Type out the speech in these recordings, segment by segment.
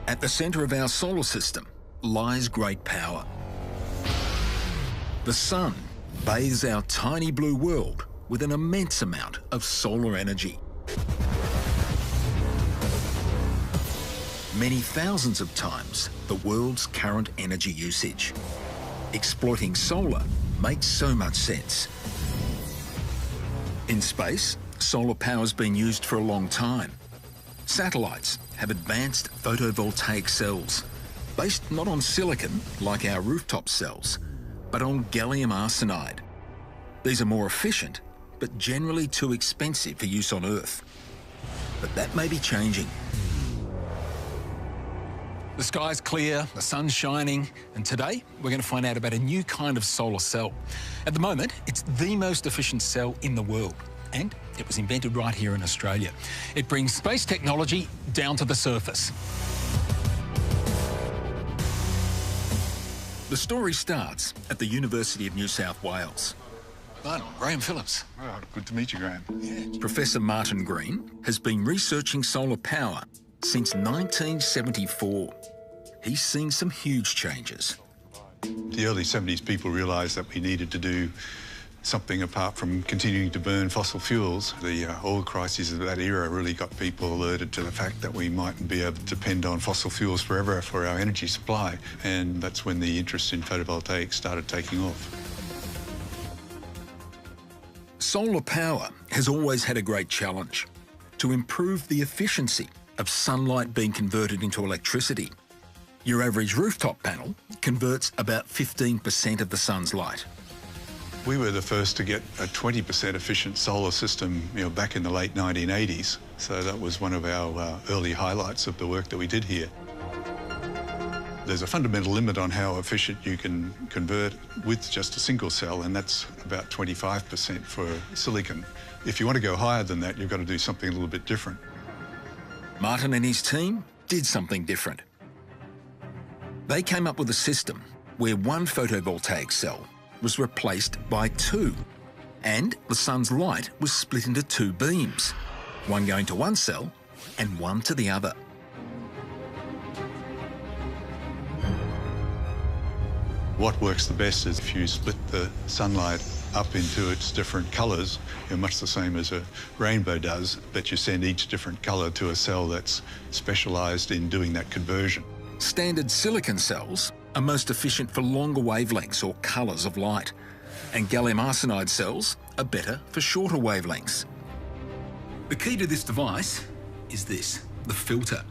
At the centre of our solar system lies great power. The sun bathes our tiny blue world with an immense amount of solar energy. Many thousands of times the world's current energy usage. Exploiting solar makes so much sense. In space, solar power's been used for a long time. Satellites have advanced photovoltaic cells, based not on silicon like our rooftop cells, but on gallium arsenide. These are more efficient, but generally too expensive for use on Earth. But that may be changing. The sky's clear, the sun's shining, and today we're going to find out about a new kind of solar cell. At the moment, it's the most efficient cell in the world, and it was invented right here in Australia. It brings space technology down to the surface. The story starts at the University of New South Wales. Martin, Graham Phillips. Well, good to meet you, Graham. Yeah. Professor Martin Green has been researching solar power since 1974. He's seen some huge changes. The early 70s, people realised that we needed to do something apart from continuing to burn fossil fuels. The oil crises of that era really got people alerted to the fact that we mightn't be able to depend on fossil fuels forever for our energy supply, and that's when the interest in photovoltaics started taking off. Solar power has always had a great challenge: to improve the efficiency of sunlight being converted into electricity. Your average rooftop panel converts about 15% of the sun's light. We were the first to get a 20% efficient solar system, back in the late 1980s. So that was one of our early highlights of the work that we did here. There's a fundamental limit on how efficient you can convert with just a single cell, and that's about 25% for silicon. If you want to go higher than that, you've got to do something a little bit different. Martin and his team did something different. They came up with a system where one photovoltaic cell was replaced by two, and the sun's light was split into two beams, one going to one cell and one to the other. What works the best is if you split the sunlight up into its different colours, much the same as a rainbow does, but you send each different colour to a cell that's specialised in doing that conversion. Standard silicon cells are most efficient for longer wavelengths or colours of light, and gallium arsenide cells are better for shorter wavelengths. The key to this device is this, the filter.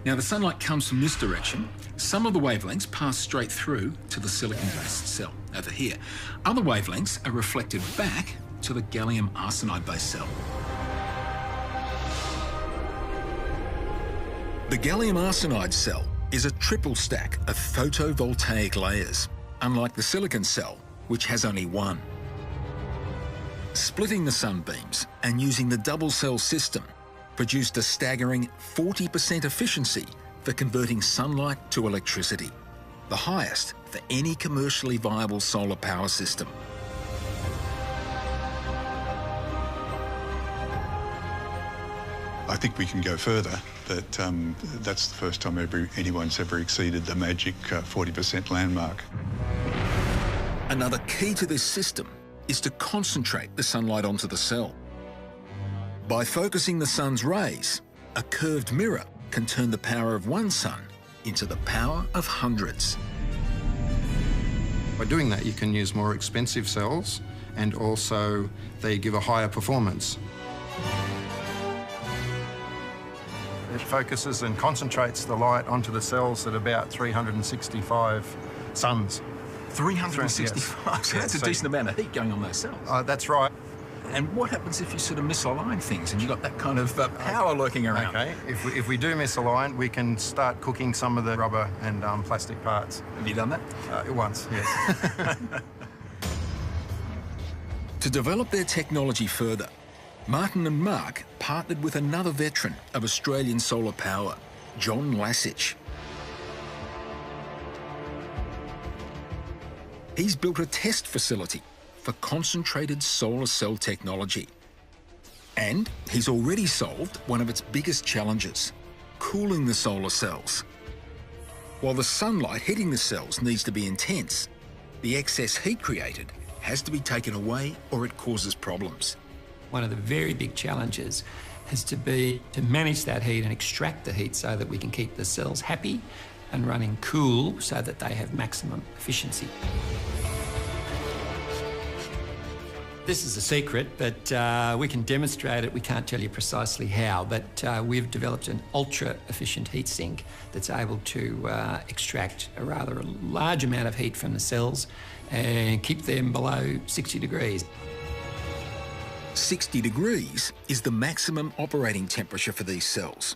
Now, the sunlight comes from this direction. Some of the wavelengths pass straight through to the silicon-based cell over here. Other wavelengths are reflected back to the gallium arsenide-based cell. The gallium arsenide cell is a triple stack of photovoltaic layers, unlike the silicon cell, which has only one. Splitting the sunbeams and using the double cell system produced a staggering 40% efficiency for converting sunlight to electricity, the highest for any commercially viable solar power system. I think we can go further, but that's the first time anyone's ever exceeded the magic 40% landmark. Another key to this system is to concentrate the sunlight onto the cell. By focusing the sun's rays, a curved mirror can turn the power of one sun into the power of hundreds. By doing that, you can use more expensive cells, and also they give a higher performance. It focuses and concentrates the light onto the cells at about 365 suns. 365? Yes. So that's a decent amount of heat going on those cells. That's right. And what happens if you sort of misalign things and you've got that kind of power lurking around? Okay, if we do misalign, we can start cooking some of the rubber and plastic parts. Have you done that? Once, yes. To develop their technology further, Martin and Mark partnered with another veteran of Australian solar power, John Lasich. He's built a test facility for concentrated solar cell technology. And he's already solved one of its biggest challenges, cooling the solar cells. While the sunlight hitting the cells needs to be intense, the excess heat created has to be taken away or it causes problems. One of the very big challenges has to be to manage that heat and extract the heat so that we can keep the cells happy and running cool so that they have maximum efficiency. This is a secret, but we can demonstrate it. We can't tell you precisely how, but we've developed an ultra-efficient heat sink that's able to extract a rather large amount of heat from the cells and keep them below 60 degrees. 60 degrees is the maximum operating temperature for these cells.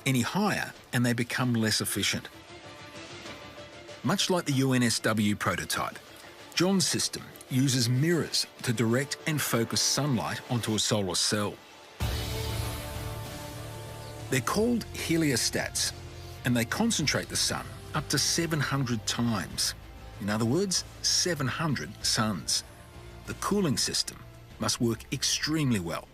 Any higher and they become less efficient. Much like the UNSW prototype, John's system uses mirrors to direct and focus sunlight onto a solar cell. They're called heliostats, and they concentrate the sun up to 700 times. In other words, 700 suns. The cooling system must work extremely well.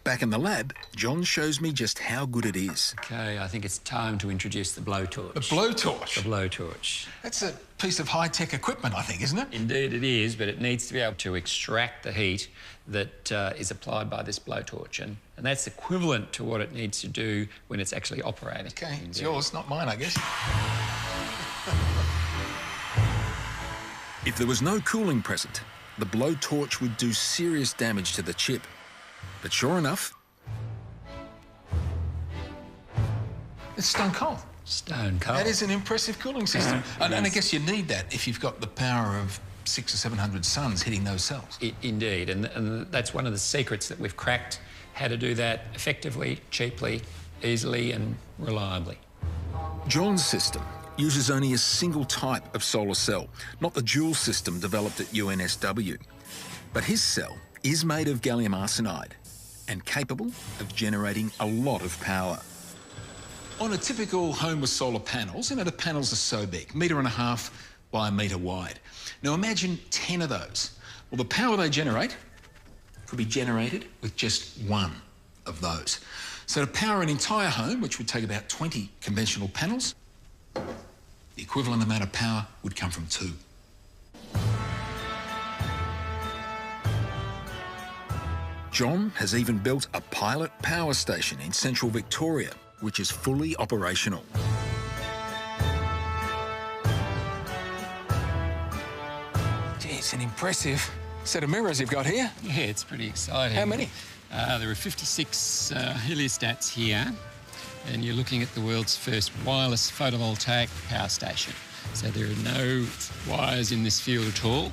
Back in the lab, John shows me just how good it is. Okay, I think it's time to introduce the blowtorch. The blowtorch? The blowtorch. That's a piece of high-tech equipment, I think, isn't it? Indeed it is, but it needs to be able to extract the heat that is applied by this blowtorch, and that's equivalent to what it needs to do when it's actually operating. Okay, it's yours, not mine, I guess. If there was no cooling present, the blowtorch would do serious damage to the chip. But sure enough, it's stone cold. Stone cold. That is an impressive cooling system. And I guess you need that if you've got the power of 600 or 700 suns hitting those cells. Indeed, and that's one of the secrets that we've cracked, how to do that effectively, cheaply, easily and reliably. John's system uses only a single type of solar cell, not the dual system developed at UNSW. But his cell is made of gallium arsenide and capable of generating a lot of power. On a typical home with solar panels, the panels are so big, 1.5 meters by 1 metre wide. Now imagine 10 of those. Well, the power they generate could be generated with just one of those. So to power an entire home, which would take about 20 conventional panels, the equivalent amount of power would come from 2. John has even built a pilot power station in central Victoria, which is fully operational. Gee, it's an impressive set of mirrors you've got here. Yeah, it's pretty exciting. How many? There are 56 heliostats here, and you're looking at the world's first wireless photovoltaic power station. So there are no wires in this field at all.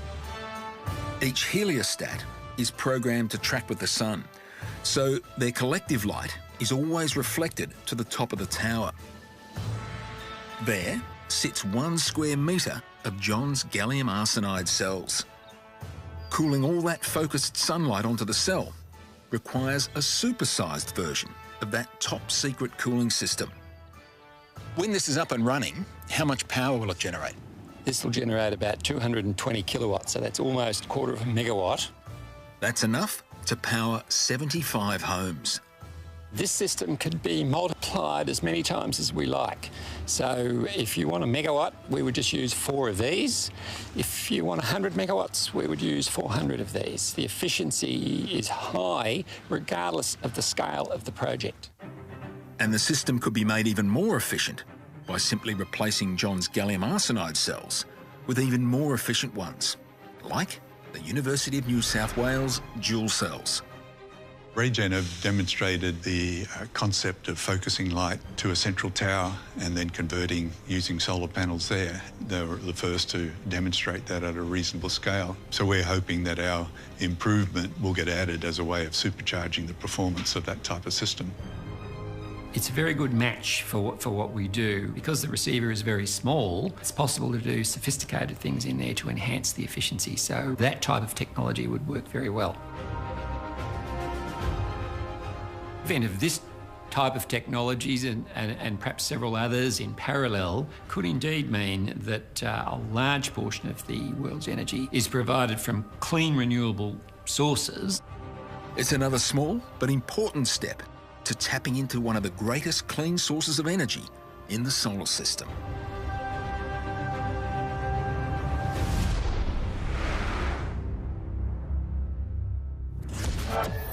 Each heliostat is programmed to track with the sun, so their collective light is always reflected to the top of the tower. There sits 1 square metre of John's gallium arsenide cells. Cooling all that focused sunlight onto the cell requires a supersized version of that top-secret cooling system. When this is up and running, how much power will it generate? This will generate about 220 kilowatts, so that's almost 1/4 megawatt. That's enough to power 75 homes. This system could be multiplied as many times as we like. So if you want 1 megawatt, we would just use 4 of these. If you want 100 megawatts, we would use 400 of these. The efficiency is high regardless of the scale of the project. And the system could be made even more efficient by simply replacing John's gallium arsenide cells with even more efficient ones, like the University of New South Wales dual cells. Regen have demonstrated the concept of focusing light to a central tower and then converting using solar panels there. They were the first to demonstrate that at a reasonable scale. So we're hoping that our improvement will get added as a way of supercharging the performance of that type of system. It's a very good match for what we do. Because the receiver is very small, it's possible to do sophisticated things in there to enhance the efficiency. So that type of technology would work very well. Event of this type of technologies and perhaps several others in parallel could indeed mean that a large portion of the world's energy is provided from clean, renewable sources. It's another small but important step to tapping into one of the greatest clean sources of energy in the solar system. it.